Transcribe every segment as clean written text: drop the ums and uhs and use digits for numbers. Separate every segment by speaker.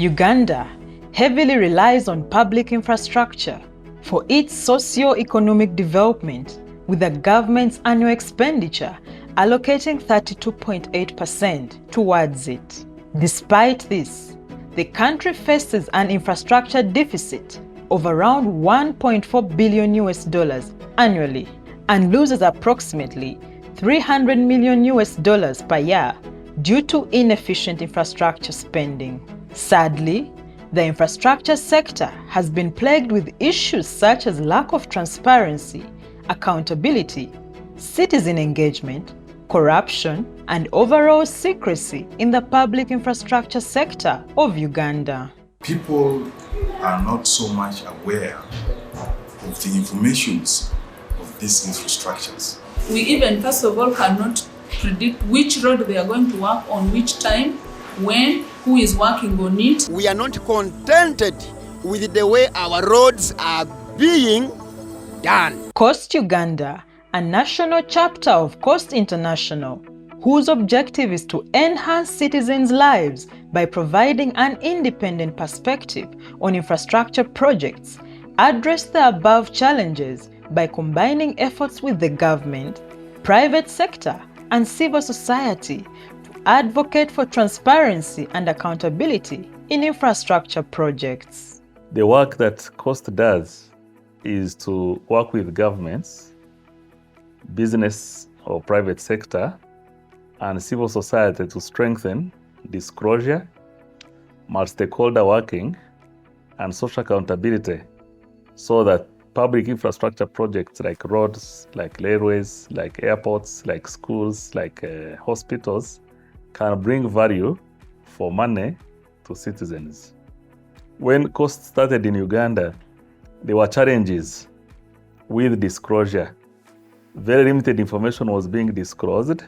Speaker 1: Uganda heavily relies on public infrastructure for its socio-economic development, with the government's annual expenditure allocating 32.8% towards it. Despite this, the country faces an infrastructure deficit of around $1.4 billion annually and loses approximately $300 million per year due to inefficient infrastructure spending. Sadly, the infrastructure sector has been plagued with issues such as lack of transparency, accountability, citizen engagement, corruption, and overall secrecy in the public infrastructure sector of Uganda.
Speaker 2: People are not so much aware of the informations of these infrastructures.
Speaker 3: We even, first of all, cannot predict which road they are going to work on, which time, when, who is working on it.
Speaker 4: We are not contented with the way our roads are being done.
Speaker 1: Coast Uganda, a national chapter of Coast International, whose objective is to enhance citizens' lives by providing an independent perspective on infrastructure projects, address the above challenges by combining efforts with the government, private sector, and civil society to advocate for transparency and accountability in infrastructure projects.
Speaker 5: The work that COST does is to work with governments, business or private sector, and civil society to strengthen disclosure, multi-stakeholder working, and social accountability so that public infrastructure projects like roads, like railways, like airports, like schools, like hospitals can bring value for money to citizens. When COST started in Uganda, there were challenges with disclosure. Very limited information was being disclosed,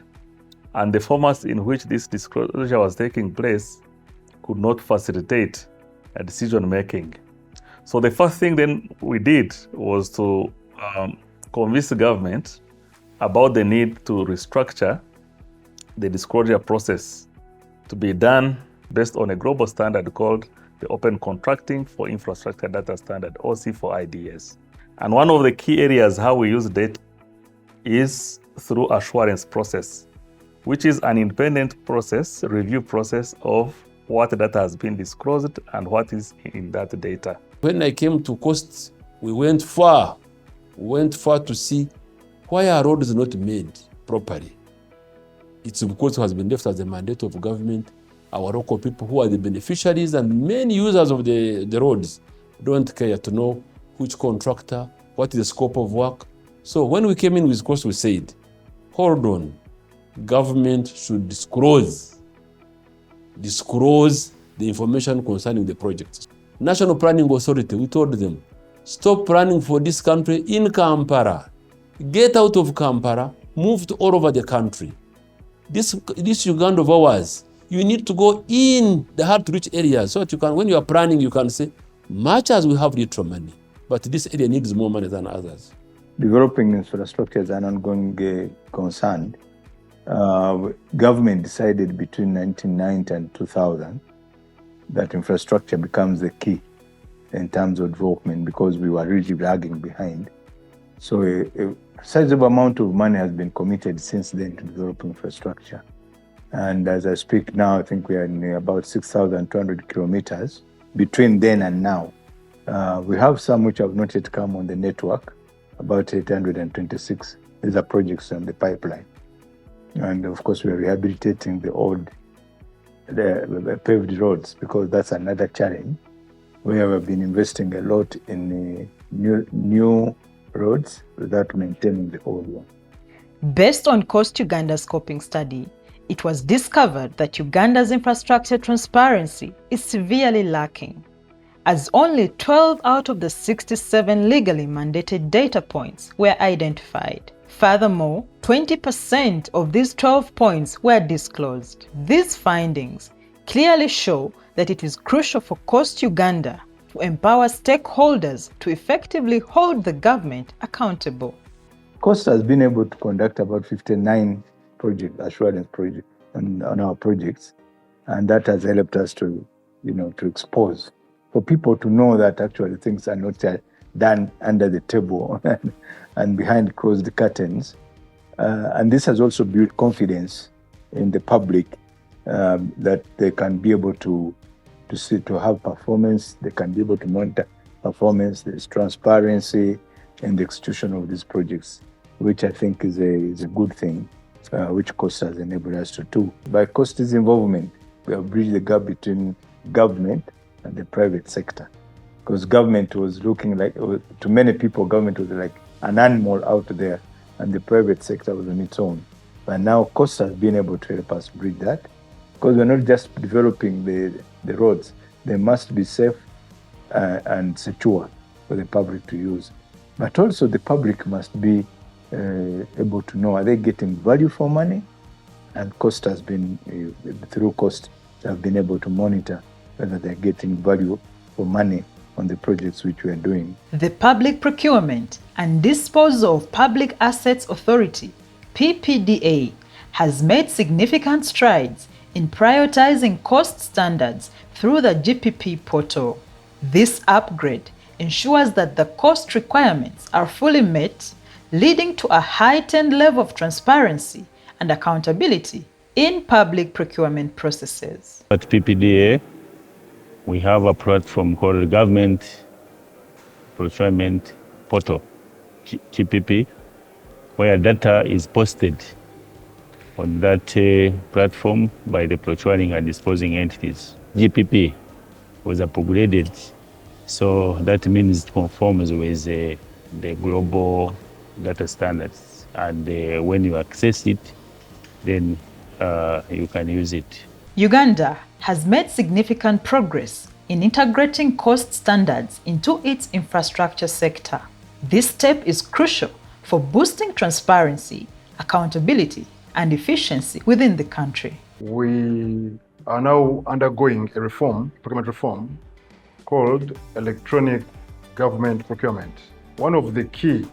Speaker 5: and the formats in which this disclosure was taking place could not facilitate a decision making. So the first thing then we did was to convince the government about the need to restructure the disclosure process to be done based on a global standard called the Open Contracting for Infrastructure Data Standard, OC4IDS. And one of the key areas how we use data is through assurance process, which is an independent process, review process of what data has been disclosed and what is in that data.
Speaker 6: When I came to COST, we went far to see why our road is not made properly. It's because it has been left as a mandate of government. Our local people who are the beneficiaries and main users of the roads don't care to know which contractor, what is the scope of work. So when we came in with COST, we said, hold on, government should disclose the information concerning the projects. National Planning Authority, we told them, stop planning for this country in Kampala. Get out of Kampala, move to all over the country. This Uganda of ours, you need to go in the hard-to-reach areas so that you can, when you are planning, you can say, much as we have little money, but this area needs more money than others.
Speaker 7: Developing infrastructure is an ongoing concern. Government decided between 1990 and 2000 that infrastructure becomes the key in terms of development because we were really lagging behind. So a sizable amount of money has been committed since then to develop infrastructure. And as I speak now, I think we are in about 6,200 kilometers between then and now. We have some which have not yet come on the network, about 826. These are projects on the pipeline. And of course, we are rehabilitating the paved roads because that's another challenge where we've been investing a lot in new roads without maintaining the old one.
Speaker 1: Based on COST Uganda's scoping study, it was discovered that Uganda's infrastructure transparency is severely lacking, as only 12 out of the 67 legally mandated data points were identified. Furthermore, 20% of these 12 points were disclosed. These findings clearly show that it is crucial for COST Uganda to empower stakeholders to effectively hold the government accountable.
Speaker 7: COST has been able to conduct about 59 assurance projects on our projects, and that has helped us to to expose, for people to know that actually things are not done under the table and behind closed curtains. And this has also built confidence in the public that they can be able to have performance, they can be able to monitor performance, there's transparency in the execution of these projects, which I think is a good thing, which COST has enabled us to do. By COST's involvement, we have bridged the gap between government and the private sector. Because government was looking like, to many people, government was like an animal out there, and the private sector was on its own. But now COST has been able to help us bridge that, because we're not just developing the roads, they must be safe and secure for the public to use. But also the public must be able to know, are they getting value for money? And COST has been, through COST, have been able to monitor whether they're getting value for money on the projects which we are doing.
Speaker 1: The Public Procurement and Disposal of Public Assets Authority, PPDA, has made significant strides in prioritizing cost standards through the GPP portal. This upgrade ensures that the cost requirements are fully met, leading to a heightened level of transparency and accountability in public procurement processes.
Speaker 8: At PPDA, we have a platform called Government Procurement Portal, GPP, where data is posted on that platform by the procuring and disposing entities. GPP was upgraded, so that means it conforms with the global data standards. And when you access it, then you can use it.
Speaker 1: Uganda has made significant progress in integrating cost standards into its infrastructure sector. This step is crucial for boosting transparency, accountability, and efficiency within the country.
Speaker 9: We are now undergoing a procurement reform, called electronic government procurement. One of the key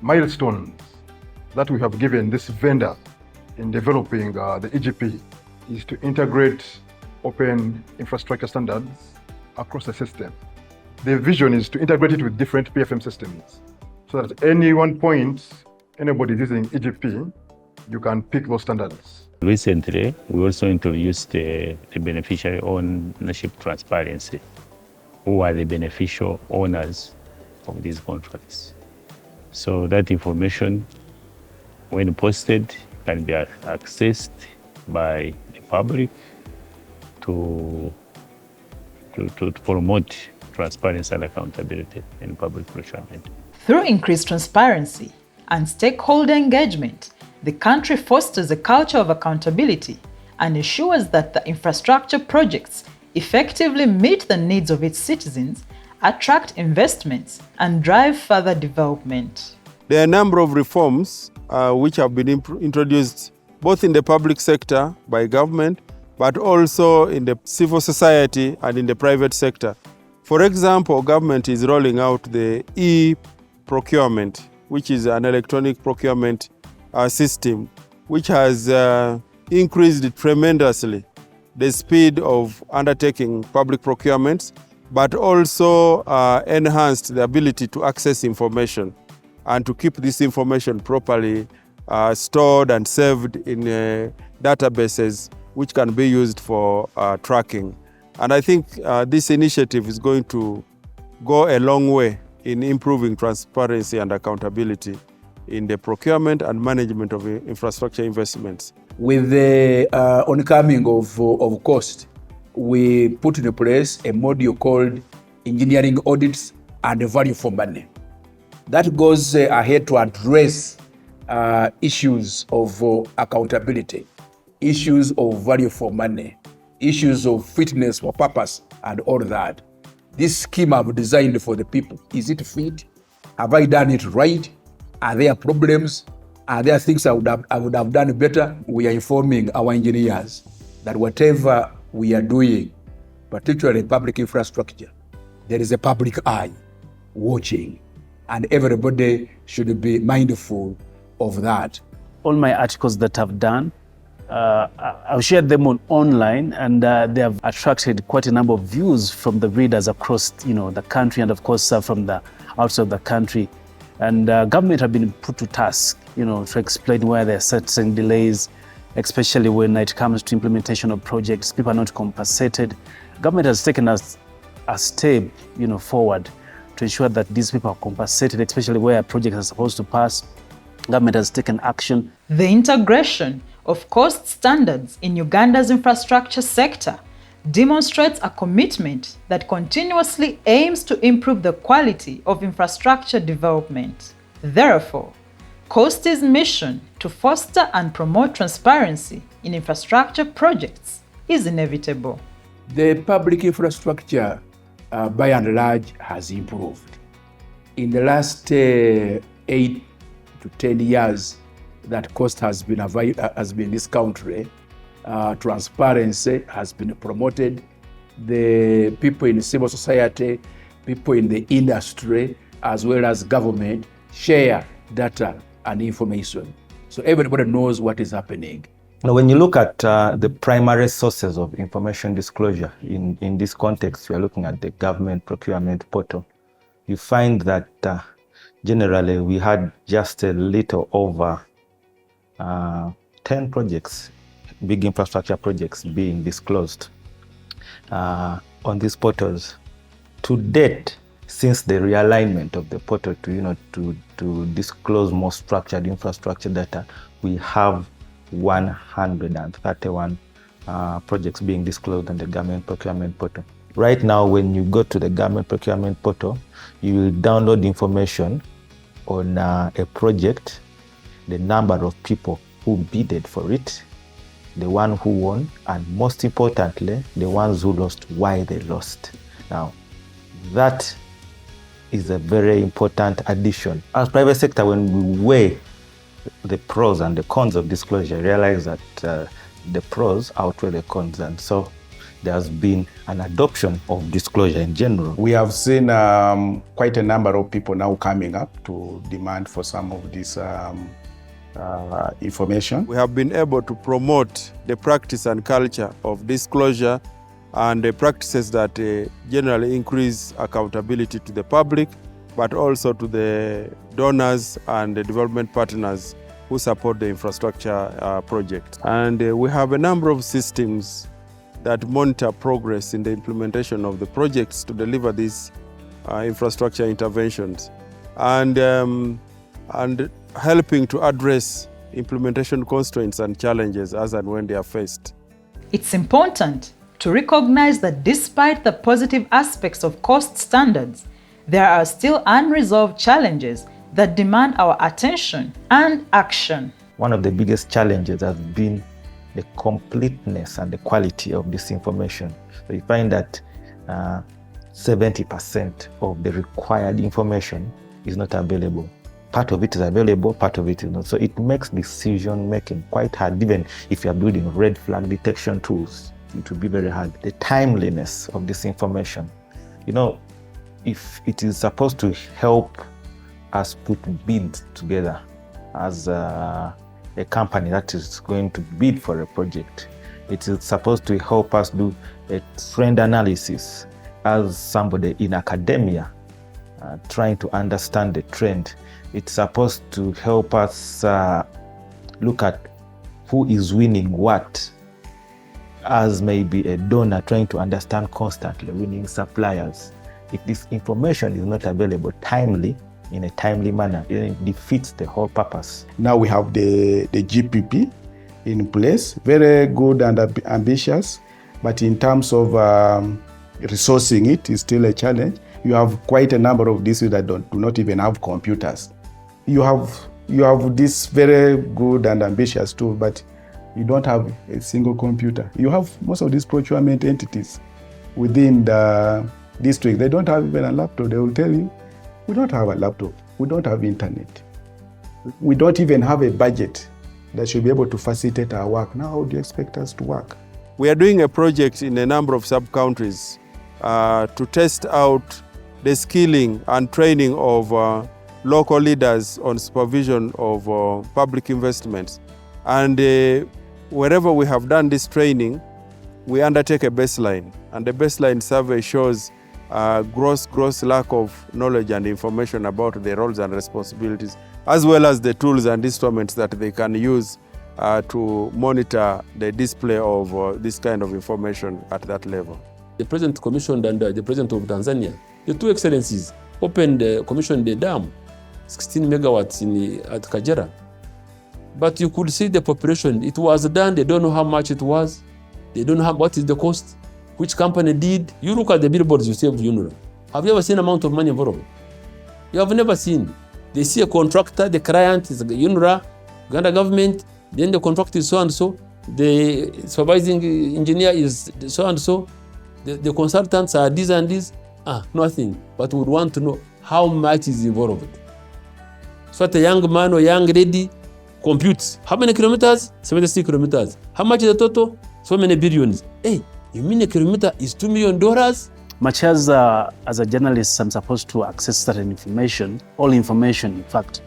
Speaker 9: milestones that we have given this vendor in developing the EGP is to integrate open infrastructure standards across the system. The vision is to integrate it with different PFM systems, so that at any one point, anybody using EGP, you can pick those standards.
Speaker 8: Recently, we also introduced the beneficiary ownership transparency. Who are the beneficial owners of these contracts? So that information, when posted, can be accessed by the public to promote transparency and accountability in public procurement.
Speaker 1: Through increased transparency and stakeholder engagement, the country fosters a culture of accountability and ensures that the infrastructure projects effectively meet the needs of its citizens, attract investments, and drive further development.
Speaker 10: There are a number of reforms which have been introduced both in the public sector by government, but also in the civil society and in the private sector. For example, government is rolling out the e-procurement, which is an electronic procurement system, which has increased tremendously the speed of undertaking public procurements, but also enhanced the ability to access information and to keep this information properly stored and saved in databases which can be used for tracking. And I think this initiative is going to go a long way in improving transparency and accountability in the procurement and management of infrastructure investments.
Speaker 11: With the oncoming of cost, we put in place a module called engineering audits and value for money. That goes ahead to address issues of accountability, issues of value for money, issues of fitness for purpose, and all that. This scheme I've designed for the people. Is it fit? Have I done it right? Are there problems? Are there things I would have done better? We are informing our engineers that whatever we are doing, particularly public infrastructure, there is a public eye watching, and everybody should be mindful of that.
Speaker 12: All my articles that I've done I've shared them online, and they have attracted quite a number of views from the readers across, the country, and of course from the outside of the country. And government have been put to task, to explain why there are certain delays, especially when it comes to implementation of projects. People are not compensated. Government has taken a step, forward to ensure that these people are compensated, especially where projects are supposed to pass. Government has taken action.
Speaker 1: The integration of cost standards in Uganda's infrastructure sector demonstrates a commitment that continuously aims to improve the quality of infrastructure development. Therefore, COSTI's mission to foster and promote transparency in infrastructure projects is inevitable.
Speaker 11: The public infrastructure, by and large, has improved. In the last 8 to 10 years that cost has been in this country, transparency has been promoted. The people in civil society, people in the industry, as well as government, share data and information. So everybody knows what is happening.
Speaker 13: Now, when you look at the primary sources of information disclosure in this context, we are looking at the government procurement portal. You find that generally we had just a little over 10 projects, big infrastructure projects being disclosed on these portals. To date, since the realignment of the portal to disclose more structured infrastructure data, we have 131 projects being disclosed on the government procurement portal. Right now, when you go to the government procurement portal, you will download information on a project, the number of people who bidded for it, the one who won, and most importantly, the ones who lost, why they lost. Now, that is a very important addition. As private sector, when we weigh the pros and the cons of disclosure, realize that the pros outweigh the cons, and so there has been an adoption of disclosure in general.
Speaker 14: We have seen quite a number of people now coming up to demand for some of this information.
Speaker 10: We have been able to promote the practice and culture of disclosure and the practices that generally increase accountability to the public, but also to the donors and the development partners who support the infrastructure project. And we have a number of systems that monitor progress in the implementation of the projects to deliver these infrastructure interventions, and helping to address implementation constraints and challenges as and when they are faced.
Speaker 1: It's important to recognize that despite the positive aspects of cost standards, there are still unresolved challenges that demand our attention and action.
Speaker 13: One of the biggest challenges has been the completeness and the quality of this information. So you find that 70% of the required information is not available. Part of it is available, part of it is not. So it makes decision making quite hard. Even if you are building red flag detection tools, it will be very hard. The timeliness of this information. If it is supposed to help us put bids together as a company that is going to bid for a project, it is supposed to help us do a trend analysis as somebody in academia trying to understand the trend. It's supposed to help us look at who is winning what, as maybe a donor trying to understand constantly winning suppliers. If this information is not available timely, in a timely manner, it defeats the whole purpose.
Speaker 14: Now we have the GPP in place, very good and ambitious, but in terms of resourcing it is still a challenge. You have quite a number of districts that do not even have computers. You have this very good and ambitious tool, but you don't have a single computer. You have most of these procurement entities within the district. They don't have even a laptop. They will tell you, we don't have a laptop. We don't have internet. We don't even have a budget that should be able to facilitate our work. Now, how do you expect us to work?
Speaker 10: We are doing a project in a number of sub-countries to test out the skilling and training of local leaders on supervision of public investments. And wherever we have done this training, we undertake a baseline, and the baseline survey shows gross lack of knowledge and information about the roles and responsibilities, as well as the tools and instruments that they can use to monitor the display of this kind of information at that level.
Speaker 6: The President commissioned under the President of Tanzania, the two excellencies commissioned the dam, 16 megawatts at Kajera. But you could see the population, it was done, they don't know how much it was, they don't know what is the cost, which company did. You look at the billboards you see of UNRWA. Have you ever seen amount of money involved? You have never seen. They see a contractor, the client is UNRWA, Uganda government, then the contractor is so and so, the supervising engineer is so and so, the consultants are this and this. Nothing. But we would want to know how much is involved. So that a young man or young lady computes. How many kilometers? 76 kilometers. How much is the total? So many billions. Hey, you mean a kilometer is $2 million?
Speaker 12: Much as a journalist, I'm supposed to access certain information, all information, in fact.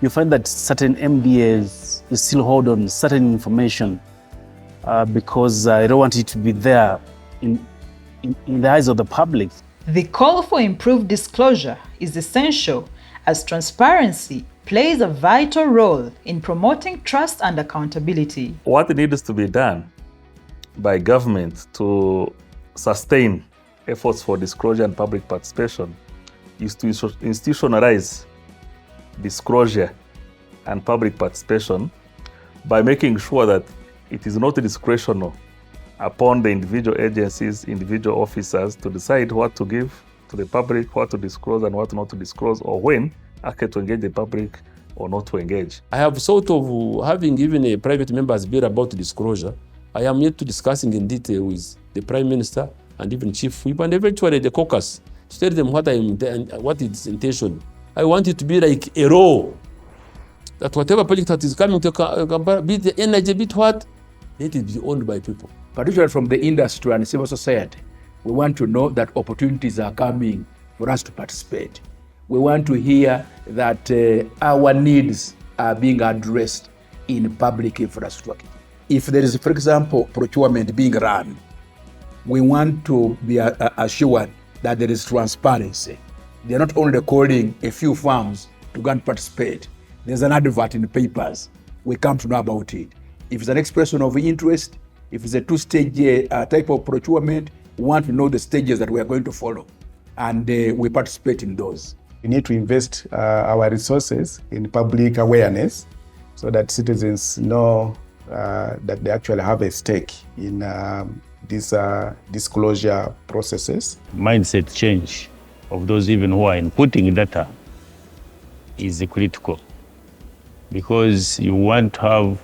Speaker 12: You find that certain MDAs still hold on certain information because they don't want it to be there in the eyes of the public.
Speaker 1: The call for improved disclosure is essential as transparency plays a vital role in promoting trust and accountability.
Speaker 5: What needs to be done by government to sustain efforts for disclosure and public participation is to institutionalize disclosure and public participation by making sure that it is not discretional upon the individual agencies, individual officers to decide what to give to the public, what to disclose and what not to disclose, or when actually to engage the public or not to engage.
Speaker 6: I have thought of having even a private member's bill about disclosure. I am yet to discussing in detail with the Prime Minister and even Chief Whip and eventually the caucus to tell them what its intention. I want it to be like a law that whatever project that is coming to Kampala, be the energy, be what, let it be owned by people.
Speaker 11: Particularly from the industry and civil society, we want to know that opportunities are coming for us to participate. We want to hear that our needs are being addressed in public infrastructure. If there is, for example, procurement being run, we want to be assured that there is transparency. They're not only calling a few firms to go and participate. There's an advert in the papers. We come to know about it. If it's an expression of interest, if it's a two-stage type of procurement, we want to know the stages that we are going to follow. And we participate in those.
Speaker 14: We need to invest our resources in public awareness so that citizens know that they actually have a stake in these disclosure processes.
Speaker 8: Mindset change of those even who are inputting data is critical because you want to have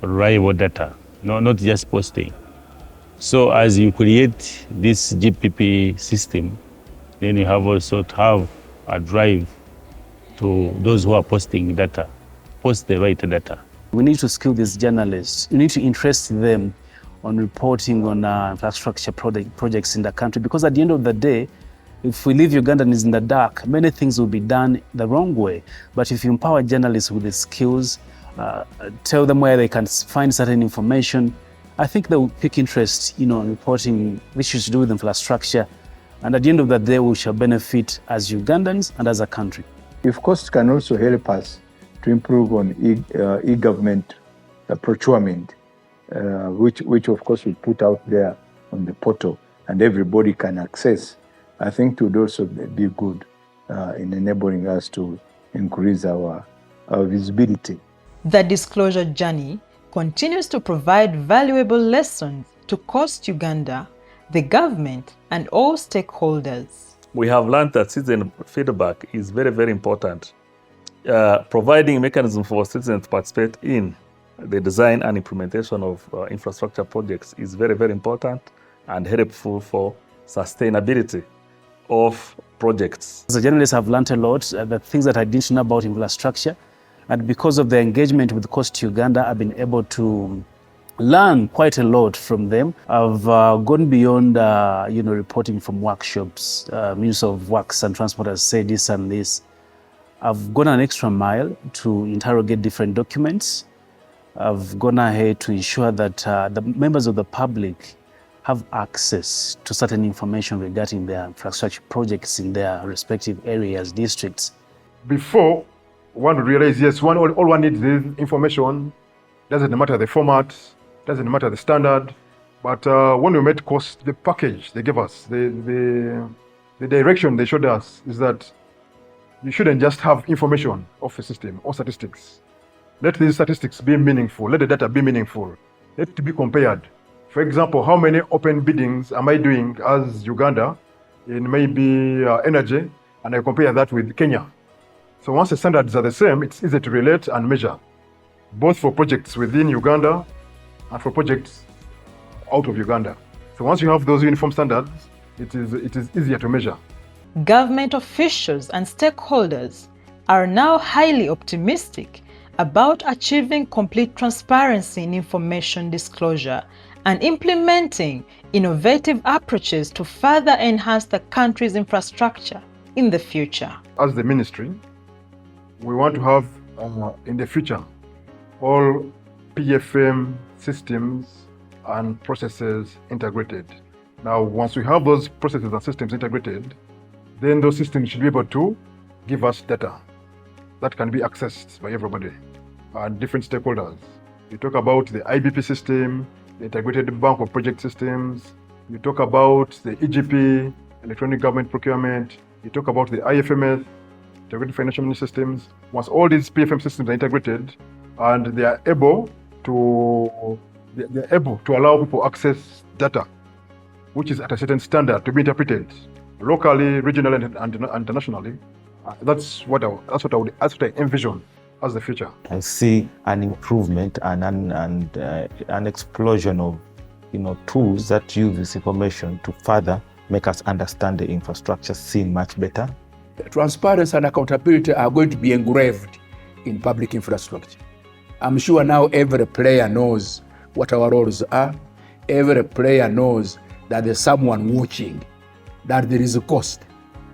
Speaker 8: reliable data, not just posting. So as you create this GPP system, then you have also to have a drive to those who are posting data, post the right data.
Speaker 12: We need to skill these journalists. We need to interest them on reporting on infrastructure projects in the country, because at the end of the day, if we leave Ugandans in the dark, many things will be done the wrong way. But if you empower journalists with the skills, tell them where they can find certain information, I think they will pick interest, in reporting issues to do with infrastructure. And at the end of the day, we shall benefit as Ugandans and as a country.
Speaker 7: If costs can also help us to improve on e-government procurement, which of course we put out there on the portal and everybody can access, I think it would also be good in enabling us to increase our visibility.
Speaker 1: The disclosure journey continues to provide valuable lessons to Coast Uganda, the government, and all stakeholders.
Speaker 5: We have learned that citizen feedback is very, very important. Providing mechanisms for citizens to participate in the design and implementation of infrastructure projects is very, very important and helpful for sustainability of projects.
Speaker 12: As a journalist, I've learned a lot, the things that I didn't know about infrastructure. And because of the engagement with Coast Uganda, I've been able to learn quite a lot from them. I've gone beyond, reporting from workshops. Minister of Works and Transport has said this and this. I've gone an extra mile to interrogate different documents. have gone ahead to ensure that the members of the public have access to certain information regarding their infrastructure projects in their respective areas, districts.
Speaker 9: Before, one would realize, yes, all one needs is information. Doesn't matter the format, doesn't matter the standard. But when we met cost, the package they gave us, the direction they showed us is that you shouldn't just have information of a system or statistics. Let these statistics be meaningful. Let the data be meaningful. Let it be compared. For example, how many open biddings am I doing as Uganda in maybe energy, and I compare that with Kenya. So once the standards are the same, it's easy to relate and measure, both for projects within Uganda and for projects out of Uganda. So once you have those uniform standards, it is easier to measure.
Speaker 1: Government officials and stakeholders are now highly optimistic about achieving complete transparency in information disclosure and implementing innovative approaches to further enhance the country's infrastructure in the future.
Speaker 9: As the ministry, we want to have, in the future, all PFM systems and processes integrated. Now, once we have those processes and systems integrated, then those systems should be able to give us data that can be accessed by everybody and different stakeholders. You talk about the IBP system, the Integrated Bank of Project Systems. You talk about the EGP, Electronic Government Procurement. You talk about the IFMS, Integrated Financial Management Systems. Once all these PFM systems are integrated and they are able to allow people access data, which is at a certain standard to be interpreted locally, regionally, and internationally, that's what I envision as the future.
Speaker 13: I see an improvement and an explosion of tools that use this information to further make us understand the infrastructure scene much better.
Speaker 11: Transparency and accountability are going to be engraved in public infrastructure. I'm sure now every player knows what our roles are. Every player knows that there's someone watching, that there is a cost.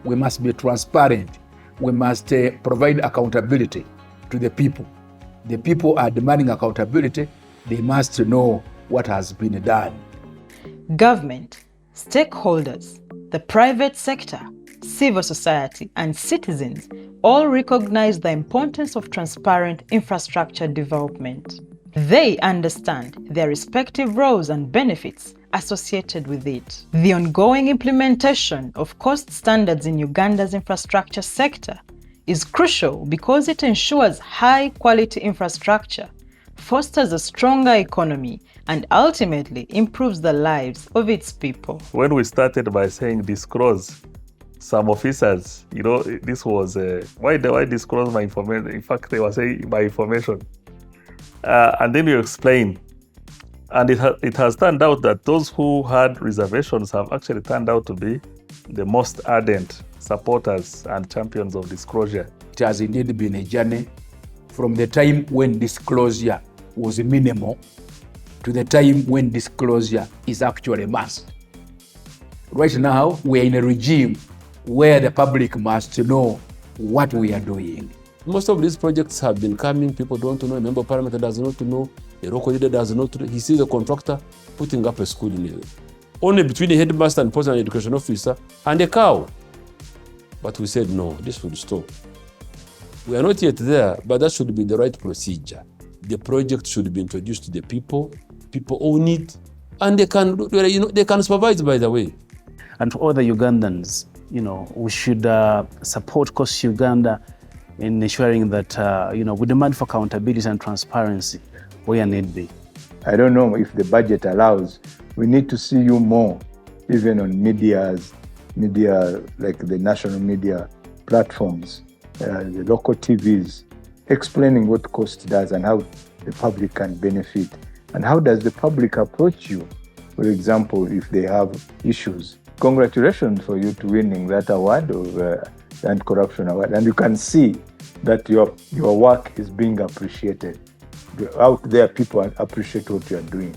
Speaker 11: We must be transparent. We must provide accountability to the people. The people are demanding accountability. They must know what has been done.
Speaker 1: Government, stakeholders, the private sector, civil society, and citizens all recognize the importance of transparent infrastructure development. They understand their respective roles and benefits associated with it. The ongoing implementation of cost standards in Uganda's infrastructure sector is crucial because it ensures high-quality infrastructure, fosters a stronger economy, and ultimately improves the lives of its people.
Speaker 5: When we started by saying disclose, some officers, this was, why do I disclose my information? In fact, they were saying my information. And then you explain. And it has turned out that those who had reservations have actually turned out to be the most ardent supporters and champions of disclosure.
Speaker 11: It has indeed been a journey from the time when disclosure was minimal to the time when disclosure is actually must. Right now, we are in a regime where the public must know what we are doing.
Speaker 6: Most of these projects have been coming, people don't know, a member of parliament does not know, a local leader does not know. He sees a contractor putting up a school in here. Only between the headmaster and post and education officer and a cow. But we said, no, this should stop. We are not yet there, but that should be the right procedure. The project should be introduced to the people own it, and they can supervise, by the way.
Speaker 12: And to all the Ugandans, we should support Cost Uganda in ensuring that, we demand for accountability and transparency where need be.
Speaker 7: I don't know if the budget allows. We need to see you more, even on media like the national media platforms, the local TVs, explaining what cost does and how the public can benefit. And how does the public approach you, for example, if they have issues? Congratulations for you to winning that award of Anti-Corruption Award. And you can see that your work is being appreciated. Out there, people appreciate what you are doing.